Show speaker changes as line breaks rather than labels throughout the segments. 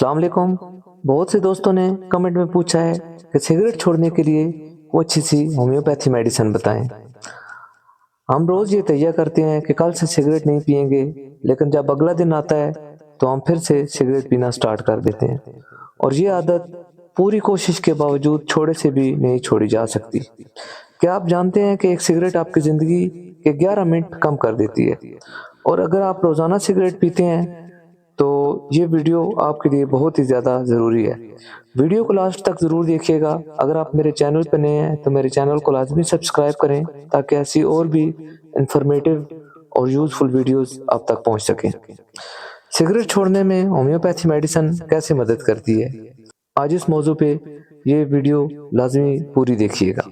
अस्सलाम वालेकुम। बहुत से दोस्तों ने कमेंट में पूछा है कि सिगरेट छोड़ने के लिए कोई अच्छी सी होम्योपैथी मेडिसिन बताएं। हम रोज ये तैयार करते हैं कि कल से सिगरेट नहीं पिएंगे, लेकिन जब अगला दिन आता है तो हम फिर से सिगरेट पीना स्टार्ट कर देते हैं और ये आदत पूरी कोशिश के बावजूद छोड़े से भी नहीं छोड़ी जा सकती। क्या आप जानते हैं कि एक सिगरेट आपकी जिंदगी के 11 मिनट कम कर देती है? और अगर आप रोजाना सिगरेट पीते हैं तो ये वीडियो आपके लिए बहुत ही ज़्यादा ज़रूरी है। वीडियो को लास्ट तक ज़रूर देखिएगा। अगर आप मेरे चैनल पर नए हैं तो मेरे चैनल को लाजमी सब्सक्राइब करें ताकि ऐसी और भी इंफॉर्मेटिव और यूज़फुल वीडियोस आप तक पहुंच सकें। सिगरेट छोड़ने में होम्योपैथी मेडिसिन कैसे मदद करती है, आज इस मौजू पे ये वीडियो लाजमी पूरी देखिएगा।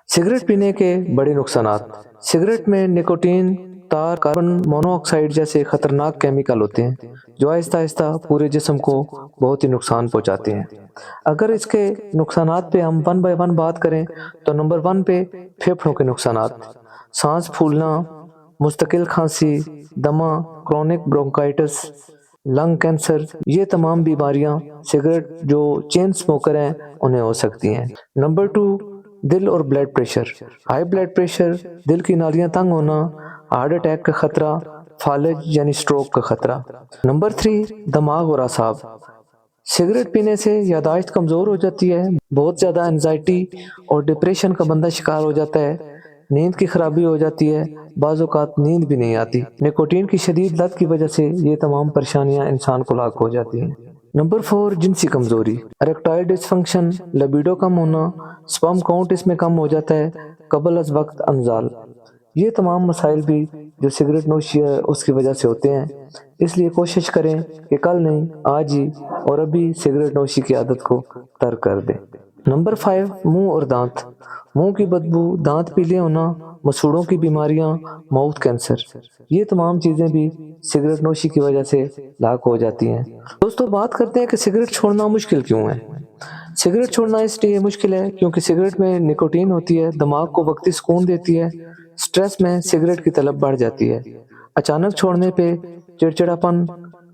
सिगरेट पीने के बड़े नुकसानात। सिगरेट में निकोटीन, तार, कार्बन मोनोऑक्साइड जैसे खतरनाक केमिकल होते हैं जो आहिस्ता आहिस्ता पूरे जिस्म को बहुत ही नुकसान पहुंचाते हैं। अगर इसके नुकसानात पे हम वन बाय वन बात करें तो नंबर 1 पे फेफड़ों के नुकसानात, सांस फूलना, मुस्तकिल खांसी, दमा, क्रोनिक ब्रोंकाइटिस, लंग कैंसर, ये तमाम बीमारियां सिगरेट जो चेन स्मोकर हैं उन्हें हो सकती हैं। नंबर 2, दिल और blood pressure. High blood pressure, दिल की नालियां तंग होना, हार्ट अटैक का खतरा, फालज यानी स्ट्रोक का खतरा। नंबर 3, दिमाग और असाब। सिगरेट पीने से यादाश्त कमजोर हो जाती है, बहुत ज्यादा एंजाइटी और डिप्रेशन का बंदा शिकार हो जाता है, नींद की खराबी हो जाती है, बाज़ औक़ात नींद भी नहीं आती। निकोटीन की शदीद लत की वजह से ये तमाम परेशानियां इंसान को लाक हो जाती हैं। नंबर 4, जिनसी कमजोरी, इरेक्टाइल डिसफंक्शन, लिबिडो कम होना, स्पर्म काउंट इसमें कम हो जाता है, कबल अज़ वक्त अनजाल। ये तमाम मसाइल भी जो सिगरेट नोशी है उसकी वजह से होते हैं। इसलिए कोशिश करें कि कल नहीं आज ही और अभी सिगरेट नोशी की आदत को तर्क कर दें। नंबर 5, मुंह और दांत। मुंह की बदबू, दांत पीले होना, मसूड़ों की बीमारियां, माउथ कैंसर, ये तमाम चीजें भी सिगरेट नोशी की वजह से लाक हो जाती हैं। दोस्तों, बात करते हैं कि सिगरेट छोड़ना मुश्किल क्यों है। सिगरेट छोड़ना इसलिए मुश्किल है क्योंकि सिगरेट में निकोटीन होती है, दिमाग को वक्ती सुकून देती है, स्ट्रेस में सिगरेट की तलब बढ़ जाती है। अचानक छोड़ने पे चिड़चिड़ापन,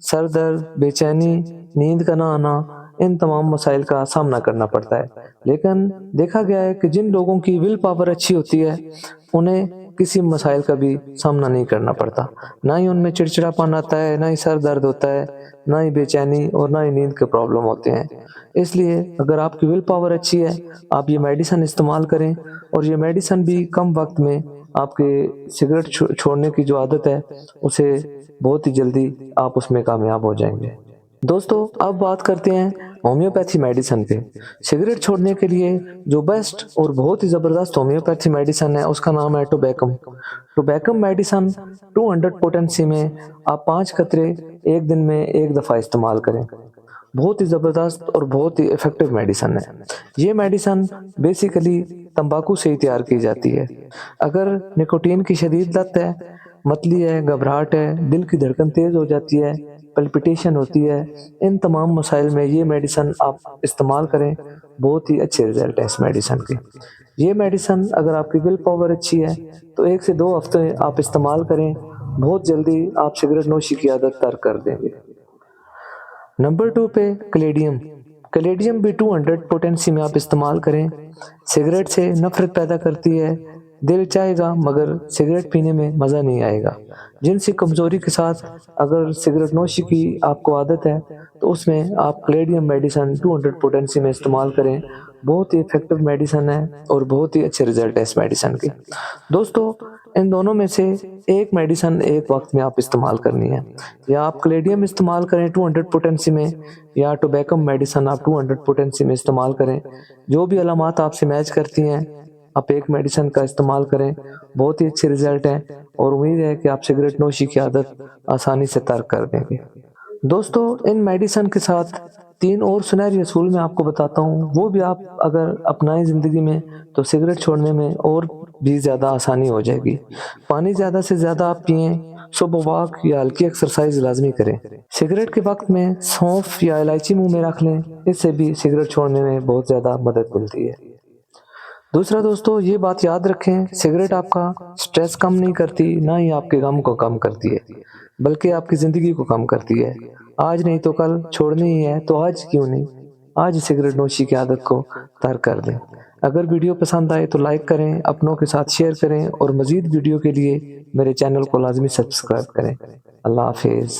सर दर्द, बेचैनी, नींद का ना आना, इन तमाम मसाइल का सामना करना पड़ता है। लेकिन देखा गया है कि जिन लोगों की विल पावर अच्छी होती है उन्हें किसी मसाइल का भी सामना नहीं करना पड़ता। ना ही उनमें चिड़चिड़ापन आता है, ना ही सर दर्द होता है, ना ही बेचैनी और ना ही नींद के प्रॉब्लम होते हैं। इसलिए अगर आपकी विल पावर अच्छी है, आप ये मेडिसिन इस्तेमाल करें और ये मेडिसिन भी कम वक्त में आपके सिगरेट छोड़ने की जो आदत है उसे बहुत ही जल्दी आप उसमें कामयाब हो जाएंगे। दोस्तों, अब बात करते हैं होम्योपैथी मेडिसिन पे। सिगरेट छोड़ने के लिए जो बेस्ट और बहुत ही ज़बरदस्त होम्योपैथी मेडिसिन है उसका नाम है टोबैकम। टोबैकम मेडिसिन 200 पोटेंसी में आप 5 कतरे एक दिन में एक दफ़ा इस्तेमाल करें। बहुत ही ज़बरदस्त और बहुत ही इफ़ेक्टिव मेडिसिन है। ये मेडिसिन बेसिकली तंबाकू से ही तैयार की जाती है। अगर निकोटीन की शदीद लत है, मतली है, घबराहट है, दिल की धड़कन तेज़ हो जाती है, पल्पिटेशन होती है, इन तमाम मसाइल में ये मेडिसिन आप इस्तेमाल करें, बहुत ही अच्छे रिजल्ट है इस मेडिसिन के। ये मेडिसिन अगर आपकी विल पावर अच्छी है तो 1 से 2 हफ्ते आप इस्तेमाल करें, बहुत जल्दी आप सिगरेट नोशी की आदत तर्क कर देंगे। नंबर 2 पे कैलेडियम। कैलेडियम भी 200 पोटेंसी में आप इस्तेमाल करें। सिगरेट से नफरत पैदा करती है, दिल चाहेगा मगर सिगरेट पीने में मज़ा नहीं आएगा। जिनसी कमज़ोरी के साथ अगर सिगरेट नोशी की आपको आदत है तो उसमें आप कैलेडियम मेडिसिन 200 पोटेंसी में इस्तेमाल करें। बहुत ही इफेक्टिव मेडिसिन है और बहुत ही अच्छे रिजल्ट है इस मेडिसिन के। दोस्तों, इन दोनों में से एक मेडिसिन एक वक्त में आप इस्तेमाल करनी है। या आप कैलेडियम इस्तेमाल करें 200 पोटेंसी में, या टोबैकम मेडिसिन आप 200 पोटेंसी में इस्तेमाल करें। जो भी अलामात आपसे मैच करती हैं आप एक मेडिसिन का इस्तेमाल करें, बहुत ही अच्छे रिजल्ट हैं और उम्मीद है कि आप सिगरेट नोशी की आदत आसानी से तर्क कर देंगे। दोस्तों, इन मेडिसिन के साथ 3 और सुनहरी असूल मैं आपको बताता हूँ, वो भी आप अगर अपनाएं ज़िंदगी में तो सिगरेट छोड़ने में और भी ज़्यादा आसानी हो जाएगी। पानी ज़्यादा से ज़्यादा आप पिएं, सुबह वॉक या हल्की एक्सरसाइज लाजमी करें। सिगरेट के वक्त में सौंफ या इलायची मुंह में रख लें, इससे भी सिगरेट छोड़ने में बहुत ज़्यादा मदद मिलती है। दूसरा दोस्तों, ये बात याद रखें, सिगरेट आपका स्ट्रेस कम नहीं करती, ना ही आपके गम को कम करती है। बल्कि आपकी ज़िंदगी को कम करती है। आज नहीं तो कल छोड़नी ही है तो आज क्यों नहीं, आज सिगरेट नोशी की आदत को तर्क कर दें। अगर वीडियो पसंद आए तो लाइक करें, अपनों के साथ शेयर करें और मज़ीद वीडियो के लिए मेरे चैनल को लाजमी सब्सक्राइब करें। अल्लाह हाफिज़।